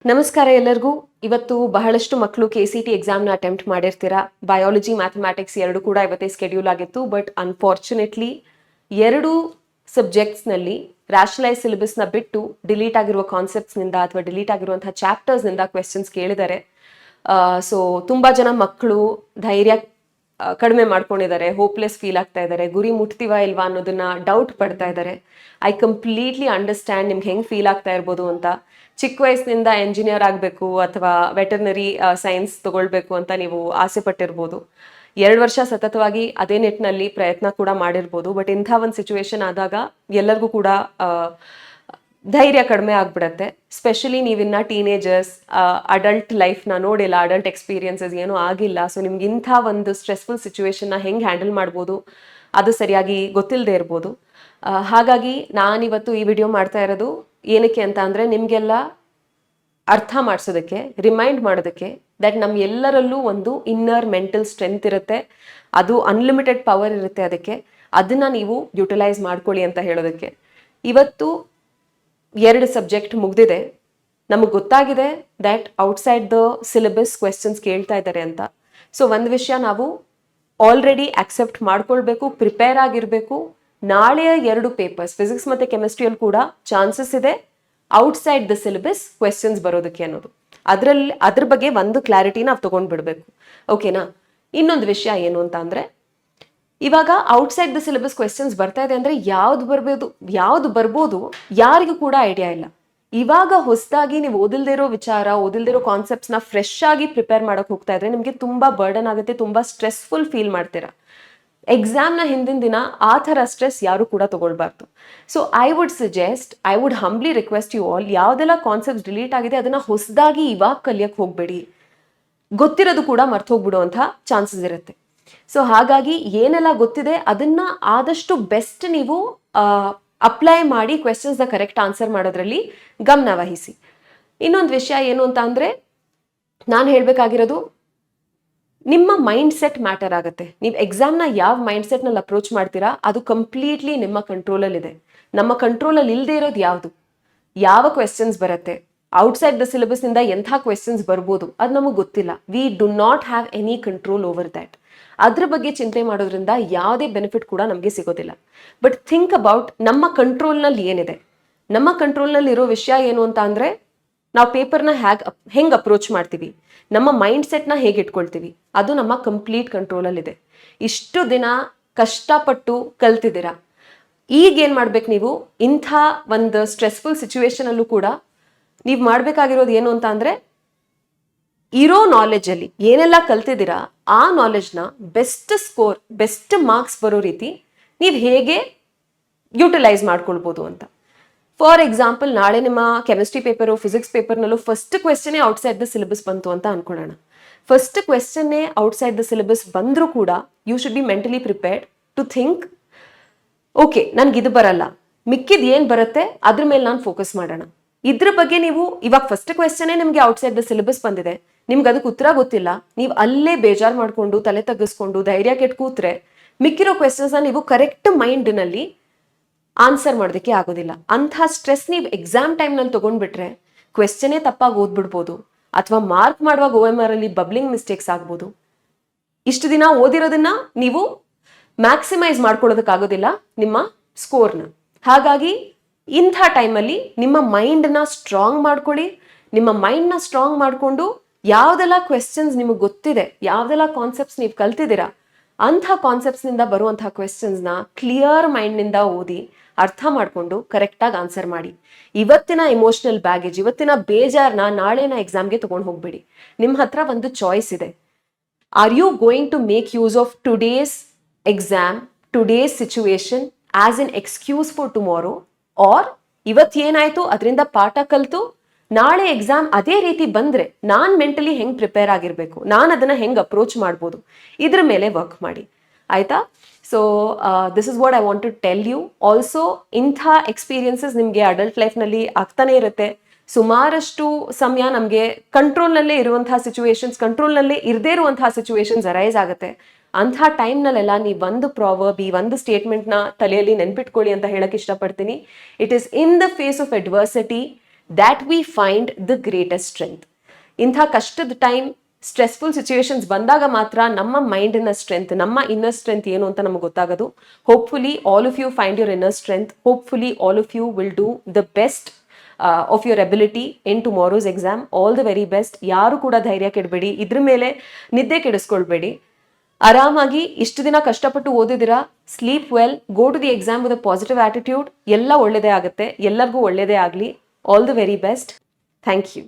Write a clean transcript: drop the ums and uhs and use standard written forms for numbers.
ನಮಸ್ಕಾರ ಎಲ್ಲರಿಗೂ. ಇವತ್ತು ಬಹಳಷ್ಟು ಮಕ್ಕಳು KCT ಎಕ್ಸಾಮ್ನ ಅಟೆಂಪ್ಟ್ ಮಾಡಿರ್ತೀರಾ. ಬಯಾಲಜಿ ಮ್ಯಾಥಮ್ಯಾಟಿಕ್ಸ್ ಎರಡು ಕೂಡ ಇವತ್ತೇ ಸ್ಕೆಡ್ಯೂಲ್ ಆಗಿತ್ತು. ಬಟ್ ಅನ್ಫಾರ್ಚುನೇಟ್ಲಿ ಎರಡು ಸಬ್ಜೆಕ್ಟ್ಸ್ನಲ್ಲಿ ರ್ಯಾಷನಲೈಸ್ ಸಿಲೆಬಸ್ನ ಬಿಟ್ಟು ಡಿಲೀಟ್ ಆಗಿರುವ ಕಾನ್ಸೆಪ್ಟ್ಸ್ನಿಂದ ಅಥವಾ ಡಿಲೀಟ್ ಆಗಿರುವಂತಹ ಚಾಪ್ಟರ್ಸ್ನಿಂದ ಕ್ವೆಶನ್ಸ್ ಕೇಳಿದ್ದಾರೆ. ಸೊ ತುಂಬ ಜನ ಮಕ್ಕಳು ಧೈರ್ಯ ಕಡಿಮೆ ಮಾಡ್ಕೊಂಡಿದ್ದಾರೆ, ಹೋಪ್ಲೆಸ್ ಫೀಲ್ ಆಗ್ತಾ ಇದ್ದಾರೆ, ಗುರಿ ಮುಟ್ತೀವಾ ಇಲ್ವಾ ಅನ್ನೋದನ್ನ ಡೌಟ್ ಪಡ್ತಾ ಇದ್ದಾರೆ. ಐ ಕಂಪ್ಲೀಟ್ಲಿ ಅಂಡರ್ಸ್ಟ್ಯಾಂಡ್ ನಿಮ್ಗೆ ಹೆಂಗೆ ಫೀಲ್ ಆಗ್ತಾ ಇರ್ಬೋದು ಅಂತ. ಚಿಕ್ಕ ವಯಸ್ಸಿನಿಂದ ಎಂಜಿನಿಯರ್ ಆಗಬೇಕು ಅಥವಾ ವೆಟರ್ನರಿ ಸೈನ್ಸ್ ತಗೊಳ್ಬೇಕು ಅಂತ ನೀವು ಆಸೆ ಪಟ್ಟಿರ್ಬೋದು. 2 ವರ್ಷ ಸತತವಾಗಿ ಅದೇ ನಿಟ್ಟಿನಲ್ಲಿ ಪ್ರಯತ್ನ ಕೂಡ ಮಾಡಿರ್ಬೋದು. ಬಟ್ ಇಂಥ ಒಂದು ಸಿಚುವೇಶನ್ ಆದಾಗ ಎಲ್ಲರಿಗೂ ಕೂಡ ಧೈರ್ಯ ಕಡಿಮೆ ಆಗ್ಬಿಡತ್ತೆ. ಸ್ಪೆಷಲಿ ನೀವಿನ್ನ ಟೀನೇಜರ್ಸ್, ಅಡಲ್ಟ್ ಲೈಫ್ನ ನೋಡಿಲ್ಲ, ಅಡಲ್ಟ್ ಎಕ್ಸ್ಪೀರಿಯನ್ಸಸ್ ಏನೂ ಆಗಿಲ್ಲ. ಸೊ ನಿಮ್ಗೆ ಇಂಥ ಒಂದು ಸ್ಟ್ರೆಸ್ಫುಲ್ ಸಿಚುವೇಶನ್ನ ಹೆಂಗೆ ಹ್ಯಾಂಡಲ್ ಮಾಡ್ಬೋದು ಅದು ಸರಿಯಾಗಿ ಗೊತ್ತಿಲ್ಲದೆ ಇರ್ಬೋದು. ಹಾಗಾಗಿ ನಾನಿವತ್ತು ಈ ವಿಡಿಯೋ ಮಾಡ್ತಾ ಇರೋದು ಏನಕ್ಕೆ ಅಂತ ಅಂದರೆ ನಿಮಗೆಲ್ಲ ಅರ್ಥ ಮಾಡಿಸೋದಕ್ಕೆ, ರಿಮೈಂಡ್ ಮಾಡೋದಕ್ಕೆ ದಟ್ ನಮ್ಮ ಎಲ್ಲರಲ್ಲೂ ಒಂದು ಇನ್ನರ್ ಮೆಂಟಲ್ ಸ್ಟ್ರೆಂತ್ ಇರುತ್ತೆ, ಅದು ಅನ್ಲಿಮಿಟೆಡ್ ಪವರ್ ಇರುತ್ತೆ. ಅದನ್ನು ನೀವು ಯುಟಿಲೈಸ್ ಮಾಡ್ಕೊಳ್ಳಿ ಅಂತ ಹೇಳೋದಕ್ಕೆ. ಇವತ್ತು 2 ಸಬ್ಜೆಕ್ಟ್ ಮುಗ್ದಿದೆ. ನಮಗೆ ಗೊತ್ತಾಗಿದೆ that outside the syllabus questions ಕೇಳ್ತಾ ಇದ್ದಾರೆ ಅಂತ. ಸೊ ಒಂದು ವಿಷಯ ನಾವು ಆಲ್ರೆಡಿ ಅಕ್ಸೆಪ್ಟ್ ಮಾಡ್ಕೊಳ್ಬೇಕು, ಪ್ರಿಪೇರ್ ಆಗಿರಬೇಕು. ನಾಳೆಯ 2 ಪೇಪರ್ಸ್ ಫಿಸಿಕ್ಸ್ ಮತ್ತು ಕೆಮಿಸ್ಟ್ರಿಯಲ್ಲಿ ಕೂಡ ಚಾನ್ಸಸ್ ಇದೆ ಔಟ್ಸೈಡ್ ದ ಸಿಲೆಬಸ್ ಕ್ವೆಶನ್ಸ್ ಬರೋದಕ್ಕೆ ಅನ್ನೋದು. ಅದ್ರ ಬಗ್ಗೆ ಒಂದು ಕ್ಲಾರಿಟಿ ನಾವು ತೊಗೊಂಡ್ಬಿಡ್ಬೇಕು. ಓಕೆನಾ? ಇನ್ನೊಂದು ವಿಷಯ ಏನು ಅಂತ ಅಂದರೆ, ಇವಾಗ ಔಟ್ಸೈಡ್ ದ ಸಿಲೆಬಸ್ ಕ್ವೆಶನ್ಸ್ ಬರ್ತಾ ಇದೆ ಅಂದರೆ ಯಾವ್ದು ಬರ್ಬೋದು ಯಾರಿಗೂ ಕೂಡ ಐಡಿಯಾ ಇಲ್ಲ. ಇವಾಗ ಹೊಸದಾಗಿ ನೀವು ಓದಿಲ್ದಿರೋ ವಿಚಾರ, ಓದಿಲ್ದಿರೋ ಕಾನ್ಸೆಪ್ಟ್ಸ್ನ ಫ್ರೆಶ್ ಆಗಿ ಪ್ರಿಪೇರ್ ಮಾಡೋಕೆ ಹೋಗ್ತಾ ಇದ್ರೆ ನಿಮಗೆ ತುಂಬ ಬರ್ಡನ್ ಆಗುತ್ತೆ, ತುಂಬ ಸ್ಟ್ರೆಸ್ಫುಲ್ ಫೀಲ್ ಮಾಡ್ತೀರಾ. ಎಕ್ಸಾಮ್ನ ಹಿಂದಿನ ದಿನ ಆ ಥರ ಸ್ಟ್ರೆಸ್ ಯಾರು ಕೂಡ ತಗೊಳ್ಬಾರ್ದು. So I would humbly request you all, ಯಾವುದೆಲ್ಲ ಕಾನ್ಸೆಪ್ಟ್ಸ್ ಡಿಲೀಟ್ ಆಗಿದೆ ಅದನ್ನು ಹೊಸದಾಗಿ ಇವಾಗ ಕಲಿಯಕ್ಕೆ ಹೋಗಬೇಡಿ. ಗೊತ್ತಿರೋದು ಕೂಡ ಮರ್ತು ಹೋಗ್ಬಿಡುವಂಥ ಚಾನ್ಸಸ್ ಇರುತ್ತೆ. ಸೊ ಹಾಗಾಗಿ ಏನೆಲ್ಲ ಗೊತ್ತಿದೆ ಅದನ್ನ ಆದಷ್ಟು ಬೆಸ್ಟ್ ನೀವು ಅಪ್ಲೈ ಮಾಡಿ ಕ್ವೆಶನ್ಸ್ನ ಕರೆಕ್ಟ್ ಆನ್ಸರ್ ಮಾಡೋದ್ರಲ್ಲಿ ಗಮನ ವಹಿಸಿ. ಇನ್ನೊಂದು ವಿಷಯ ಏನು ಅಂತ ಅಂದರೆ, ನಾನು ಹೇಳಬೇಕಾಗಿರೋದು ನಿಮ್ಮ ಮೈಂಡ್ ಸೆಟ್ ಮ್ಯಾಟರ್ ಆಗುತ್ತೆ. ನೀವು ಎಕ್ಸಾಮ್ನ ಯಾವ ಮೈಂಡ್ ಸೆಟ್ನಲ್ಲಿ ಅಪ್ರೋಚ್ ಮಾಡ್ತೀರಾ ಅದು ಕಂಪ್ಲೀಟ್ಲಿ ನಿಮ್ಮ ಕಂಟ್ರೋಲಲ್ಲಿದೆ. ನಮ್ಮ ಕಂಟ್ರೋಲಲ್ಲಿ ಇಲ್ಲದೆ ಇರೋದು ಯಾವುದು, ಯಾವ ಕ್ವೆಶನ್ಸ್ ಬರುತ್ತೆ, ಔಟ್ಸೈಡ್ ದ ಸಿಲೆಬಸ್ನಿಂದ ಎಂಥ ಕ್ವೆಶನ್ಸ್ ಬರ್ಬೋದು ಅದು ನಮಗೆ ಗೊತ್ತಿಲ್ಲ. We do not have any control over that. ಅದ್ರ ಬಗ್ಗೆ ಚಿಂತೆ ಮಾಡೋದ್ರಿಂದ ಯಾವುದೇ ಬೆನಿಫಿಟ್ ಕೂಡ ನಮಗೆ ಸಿಗೋದಿಲ್ಲ. ಬಟ್ ಥಿಂಕ್ ಅಬೌಟ್ ನಮ್ಮ ಕಂಟ್ರೋಲ್ನಲ್ಲಿ ಏನಿದೆ. ನಮ್ಮ ಕಂಟ್ರೋಲ್ನಲ್ಲಿ ಇರೋ ವಿಷಯ ಏನು ಅಂತ ಅಂದರೆ, ನಾವು ಪೇಪರ್ನ ಹೆಂಗೆ ಅಪ್ರೋಚ್ ಮಾಡ್ತೀವಿ, ನಮ್ಮ ಮೈಂಡ್ ಸೆಟ್ನ ಹೇಗೆ ಇಟ್ಕೊಳ್ತೀವಿ, ಅದು ನಮ್ಮ ಕಂಪ್ಲೀಟ್ ಕಂಟ್ರೋಲಲ್ಲಿದೆ. ಇಷ್ಟು ದಿನ ಕಷ್ಟಪಟ್ಟು ಕಲ್ತಿದ್ದೀರಾ. ಈಗೇನು ಮಾಡ್ಬೇಕು ನೀವು, ಇಂಥ ಒಂದು ಸ್ಟ್ರೆಸ್ಫುಲ್ ಸಿಚುವೇಶನಲ್ಲೂ ಕೂಡ ನೀವು ಮಾಡಬೇಕಾಗಿರೋದು ಏನು ಅಂತ ಅಂದರೆ, ಇರೋ ನಾಲೆಜಲ್ಲಿ ಏನೆಲ್ಲ ಕಲ್ತಿದ್ದೀರಾ ಆ ನಾಲೆಜ್ನ ಬೆಸ್ಟ್ ಮಾರ್ಕ್ಸ್ ಬರೋ ರೀತಿ ನೀವು ಹೇಗೆ ಯುಟಿಲೈಸ್ ಮಾಡ್ಕೊಳ್ಬೋದು ಅಂತ. ಫಾರ್ ಎಕ್ಸಾಂಪಲ್, ನಾಳೆ ನಿಮ್ಮ ಕೆಮಿಸ್ಟ್ರಿ ಪೇಪರು, ಫಿಸಿಕ್ಸ್ ಪೇಪರ್ನಲ್ಲೂ ಫಸ್ಟ್ ಕ್ವೆಶ್ಚನ್ನೇ ಔಟ್ಸೈಡ್ ದ ಸಿಲೆಬಸ್ ಬಂತು ಅಂತ ಅನ್ಕೊಳ್ಳೋಣ. ಫಸ್ಟ್ ಕ್ವೆಶ್ಚನ್ನೇ ಔಟ್ಸೈಡ್ ದ ಸಿಲೆಬಸ್ ಬಂದರೂ ಕೂಡ you should be mentally prepared to think, okay ನನಗಿದು ಬರಲ್ಲ, ಮಿಕ್ಕಿದ್ ಏನು ಬರುತ್ತೆ ಅದ್ರ ಮೇಲೆ ನಾನು ಫೋಕಸ್ ಮಾಡೋಣ. ಇದ್ರ ಬಗ್ಗೆ ನೀವು ಇವಾಗ ಫಸ್ಟ್ ಕ್ವೆಶ್ಚನ್ನೇ ನಿಮಗೆ ಔಟ್ಸೈಡ್ ದ ಸಿಲೆಬಸ್ ಬಂದಿದೆ, ನಿಮ್ಗೆ ಅದಕ್ಕೆ ಉತ್ತರ ಗೊತ್ತಿಲ್ಲ, ನೀವು ಅಲ್ಲೇ ಬೇಜಾರು ಮಾಡಿಕೊಂಡು ತಲೆ ತಗ್ಗಿಸ್ಕೊಂಡು ಧೈರ್ಯ ಕೆಟ್ಟು ಕೂತ್ರೆ ಮಿಕ್ಕಿರೋ ಕ್ವೆಶನ್ಸ್ನ ನೀವು ಕರೆಕ್ಟ್ ಮೈಂಡ್ನಲ್ಲಿ ಆನ್ಸರ್ ಮಾಡೋದಕ್ಕೆ ಆಗೋದಿಲ್ಲ. ಅಂಥ ಸ್ಟ್ರೆಸ್ ನೀವು ಎಕ್ಸಾಮ್ ಟೈಮ್ನಲ್ಲಿ ತೊಗೊಂಡ್ಬಿಟ್ರೆ ಕ್ವೆಶ್ಚನ್ನೇ ತಪ್ಪಾಗಿ ಓದ್ಬಿಡ್ಬೋದು, ಅಥವಾ ಮಾರ್ಕ್ ಮಾಡುವಾಗ OMR ಅಲ್ಲಿ ಬಬ್ಲಿಂಗ್ ಮಿಸ್ಟೇಕ್ಸ್ ಆಗ್ಬೋದು. ಇಷ್ಟು ದಿನ ಓದಿರೋದನ್ನ ನೀವು ಮ್ಯಾಕ್ಸಿಮೈಸ್ ಮಾಡ್ಕೊಳ್ಳೋದಕ್ಕಾಗೋದಿಲ್ಲ ನಿಮ್ಮ ಸ್ಕೋರ್ನ. ಹಾಗಾಗಿ ಇಂಥ ಟೈಮಲ್ಲಿ ನಿಮ್ಮ ಮೈಂಡ್ನ ಸ್ಟ್ರಾಂಗ್ ಮಾಡ್ಕೊಳ್ಳಿ. ನಿಮ್ಮ ಮೈಂಡ್ನ ಸ್ಟ್ರಾಂಗ್ ಮಾಡಿಕೊಂಡು ಯಾವುದೆಲ್ಲ ಕ್ವೆಶನ್ಸ್ ನಿಮಗೆ ಗೊತ್ತಿದೆ, ಯಾವುದೆಲ್ಲ ಕಾನ್ಸೆಪ್ಟ್ಸ್ ನೀವು ಕಲ್ತಿದ್ದೀರಾ, ಅಂಥ ಕಾನ್ಸೆಪ್ಟ್ಸ್ನಿಂದ ಬರುವಂಥ ಕ್ವೆಶನ್ಸ್ನ ಕ್ಲಿಯರ್ ಮೈಂಡ್ನಿಂದ ಓದಿ ಅರ್ಥ ಮಾಡಿಕೊಂಡು ಕರೆಕ್ಟಾಗಿ ಆನ್ಸರ್ ಮಾಡಿ. ಇವತ್ತಿನ ಇಮೋಷನಲ್ ಬ್ಯಾಗೇಜ್, ಇವತ್ತಿನ ಬೇಜಾರನ್ನ ನಾಳೆನ ಎಕ್ಸಾಮ್ಗೆ ತೊಗೊಂಡು ಹೋಗ್ಬೇಡಿ. ನಿಮ್ಮ ಹತ್ರ ಒಂದು ಚಾಯ್ಸ್ ಇದೆ. Are you going to make use of today's exam, today's situation as an excuse for tomorrow, or ಇವತ್ತೇನಾಯಿತು ಅದರಿಂದ ಪಾಠ ಕಲಿತು ನಾಳೆ ಎಕ್ಸಾಮ್ ಅದೇ ರೀತಿ ಬಂದರೆ ನಾನು ಮೆಂಟಲಿ ಹೆಂಗೆ ಪ್ರಿಪೇರ್ ಆಗಿರಬೇಕು, ನಾನು ಅದನ್ನು ಹೆಂಗೆ ಅಪ್ರೋಚ್ ಮಾಡ್ಬೋದು, ಇದ್ರ ಮೇಲೆ ವರ್ಕ್ ಮಾಡಿ. ಆಯಿತಾ? So this is what I want to tell you. Also ಇಂಥ ಎಕ್ಸ್ಪೀರಿಯನ್ಸಸ್ ನಿಮಗೆ ಅಡಲ್ಟ್ ಲೈಫ್ನಲ್ಲಿ ಆಗ್ತಾನೆ ಇರುತ್ತೆ. ಸುಮಾರಷ್ಟು ಸಮಯ ನಮಗೆ ಕಂಟ್ರೋಲ್ನಲ್ಲೇ ಇರುವಂತಹ ಸಿಚುವೇಶನ್ಸ್, ಕಂಟ್ರೋಲ್ನಲ್ಲೇ ಇರದೇ ಇರುವಂತಹ ಸಿಚುವೇಶನ್ಸ್ ಅರೈಸ್ ಆಗುತ್ತೆ. ಅಂಥ ಟೈಮ್ನಲ್ಲೆಲ್ಲ ನೀವು ಒಂದು ಪ್ರಾವರ್ಬ್, ಈ ಒಂದು ಸ್ಟೇಟ್ಮೆಂಟ್ನ ತಲೆಯಲ್ಲಿ ನೆನ್ಪಿಟ್ಕೊಳ್ಳಿ ಅಂತ ಹೇಳಕ್ಕೆ ಇಷ್ಟಪಡ್ತೀನಿ. It is in the face of adversity that we find the greatest strength. ಇಂಥ ಕಷ್ಟದ ಟೈಮ್, ಸ್ಟ್ರೆಸ್ಫುಲ್ ಸಿಚುವೇಶನ್ಸ್ ಬಂದಾಗ ಮಾತ್ರ ನಮ್ಮ ಮೈಂಡಿನ ಸ್ಟ್ರೆಂತ್, ನಮ್ಮ ಇನ್ನರ್ ಸ್ಟ್ರೆಂತ್ ಏನು ಅಂತ ನಮಗೆ ಗೊತ್ತಾಗೋದು. Hopefully all of you find your inner strength. Hopefully all of you will do the best of your ability in tomorrow's exam. All the very best. ಯಾರು ಕೂಡ ಧೈರ್ಯ ಕೆಡಬೇಡಿ, ಇದ್ರ ಮೇಲೆ ನಿದ್ದೆ ಕೆಡಿಸ್ಕೊಳ್ಬೇಡಿ. ಆರಾಮಾಗಿ ಇಷ್ಟು ದಿನ ಕಷ್ಟಪಟ್ಟು ಓದಿದಿರಾ, sleep well, go to the exam with a positive attitude. ಎಲ್ಲ ಒಳ್ಳೆಯದೇ ಆಗುತ್ತೆ, ಎಲ್ಲರಿಗೂ ಒಳ್ಳೆಯದೇ ಆಗಲಿ. All the very best. Thank you.